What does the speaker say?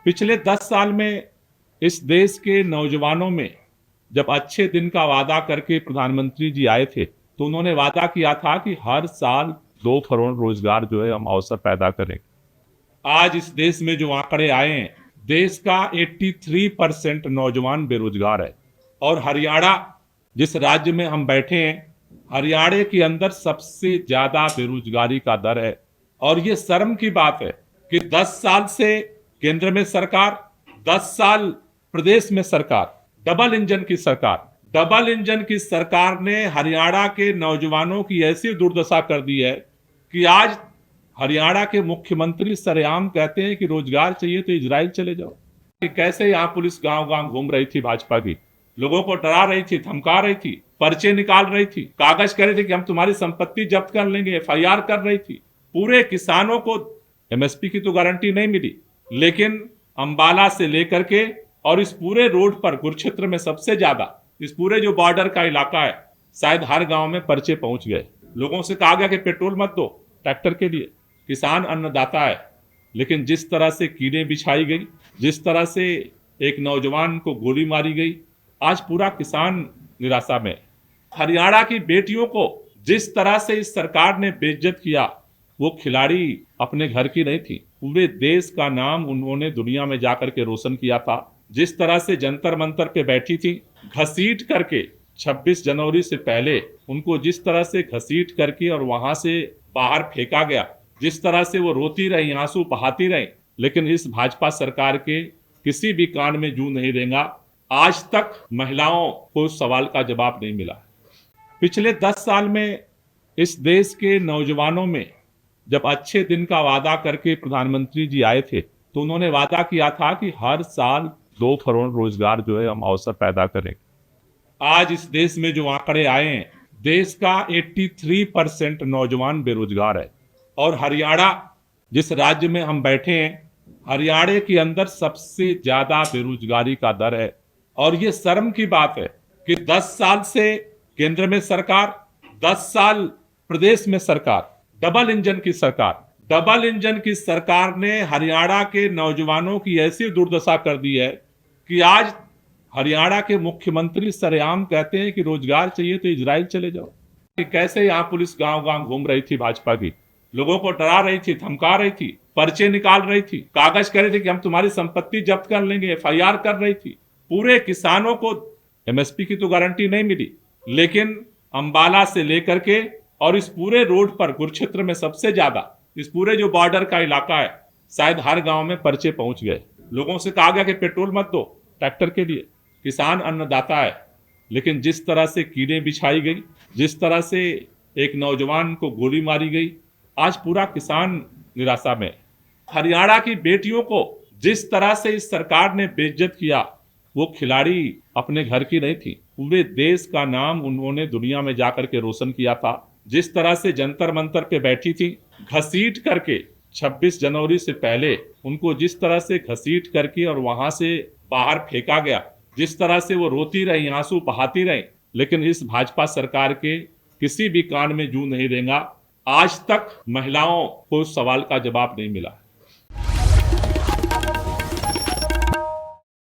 पिछले 10 साल में इस देश के नौजवानों में जब अच्छे दिन का वादा करके प्रधानमंत्री जी आए थे तो उन्होंने वादा किया था कि हर साल 2 करोड़ रोजगार जो है हम अवसर पैदा करेंगे। आज इस देश में जो आंकड़े आए हैं, देश का 83% नौजवान बेरोजगार है। और हरियाणा जिस राज्य में हम बैठे हैं, हरियाणा के अंदर सबसे ज्यादा बेरोजगारी का दर है। और ये शर्म की बात है कि 10 साल से केंद्र में सरकार, 10 साल प्रदेश में सरकार, डबल इंजन की सरकार ने हरियाणा के नौजवानों की ऐसी दुर्दशा कर दी है कि आज हरियाणा के मुख्यमंत्री सरेआम कहते हैं कि रोजगार चाहिए तो इजराइल चले जाओ। कि कैसे यहाँ पुलिस गांव गांव घूम रही थी, भाजपा की लोगों को डरा रही थी, धमका रही थी, पर्चे निकाल रही थी, कागज कह रही थी कि हम तुम्हारी संपत्ति जब्त कर लेंगे, एफआईआर कर रही थी। पूरे किसानों को एमएसपी की तो गारंटी नहीं मिली, लेकिन अंबाला से लेकर के और इस पूरे रोड पर कुरुक्षेत्र में सबसे ज्यादा, इस पूरे जो बॉर्डर का इलाका है, शायद हर गांव में पर्चे पहुंच गए। लोगों से कहा गया कि पेट्रोल मत दो ट्रैक्टर के लिए, किसान अन्नदाता है। लेकिन जिस तरह से कीड़े बिछाई गई, जिस तरह से एक नौजवान को गोली मारी गई, आज पूरा किसान निराशा में। हरियाणा की बेटियों को जिस तरह से इस सरकार ने बेइज्जत किया, वो खिलाड़ी अपने घर की नहीं थी, पूरे देश का नाम उन्होंने दुनिया में जाकर के रोशन किया था। जिस तरह से जंतर मंतर पे बैठी थी, घसीट करके 26 जनवरी से पहले उनको जिस तरह से घसीट करके और वहां से बाहर फेंका गया, जिस तरह से वो रोती रही, आंसू बहाती रही, लेकिन इस भाजपा सरकार के किसी भी कान में जू नहीं देगा। आज तक महिलाओं को उस सवाल का जवाब नहीं मिला। पिछले 10 साल में इस देश के नौजवानों में जब अच्छे दिन का वादा करके प्रधानमंत्री जी आए थे तो उन्होंने वादा किया था कि हर साल 2 करोड़ रोजगार जो है हम अवसर पैदा करेंगे। आज इस देश में जो आंकड़े आए हैं, देश का 83% नौजवान बेरोजगार है। और हरियाणा जिस राज्य में हम बैठे हैं, हरियाणा के अंदर सबसे ज्यादा बेरोजगारी का दर है। और ये शर्म की बात है कि 10 साल से केंद्र में सरकार, 10 साल प्रदेश में सरकार, डबल इंजन की सरकार ने हरियाणा के नौजवानों की ऐसी दुर्दशा कर दी है कि आज हरियाणा के मुख्यमंत्री सरेआम कहते हैं कि रोजगार चाहिए तो इजराइल चले जाओ। कि कैसे यहाँ पुलिस गांव गांव घूम रही थी, भाजपा की लोगों को डरा रही थी, धमका रही थी, पर्चे निकाल रही थी, कागज कह रही थी कि हम तुम्हारी संपत्ति जब्त कर लेंगे, एफआईआर कर रही थी। पूरे किसानों को एमएसपी की तो गारंटी नहीं मिली, लेकिन अंबाला से लेकर के और इस पूरे रोड पर कुरुक्षेत्र में सबसे ज्यादा, इस पूरे जो बॉर्डर का इलाका है, शायद हर गांव में पर्चे पहुंच गए। लोगों से कहा गया कि पेट्रोल मत दो ट्रैक्टर के लिए, किसान अन्नदाता है। लेकिन जिस तरह से कीड़े बिछाई गई, जिस तरह से एक नौजवान को गोली मारी गई, आज पूरा किसान निराशा में। हरियाणा की बेटियों को जिस तरह से इस सरकार ने बेइज्जत किया, वो खिलाड़ी अपने घर की नहीं थी, पूरे देश का नाम उन्होंने दुनिया में जाकर के रोशन किया था। जिस तरह से जंतर मंतर पे बैठी थी, घसीट करके 26 जनवरी से पहले उनको जिस तरह से घसीट करके और वहां से बाहर फेंका गया, जिस तरह से वो रोती रही, आंसू बहाती रही, लेकिन इस भाजपा सरकार के किसी भी कान में जू नहीं देगा। आज तक महिलाओं को उस सवाल का जवाब नहीं मिला।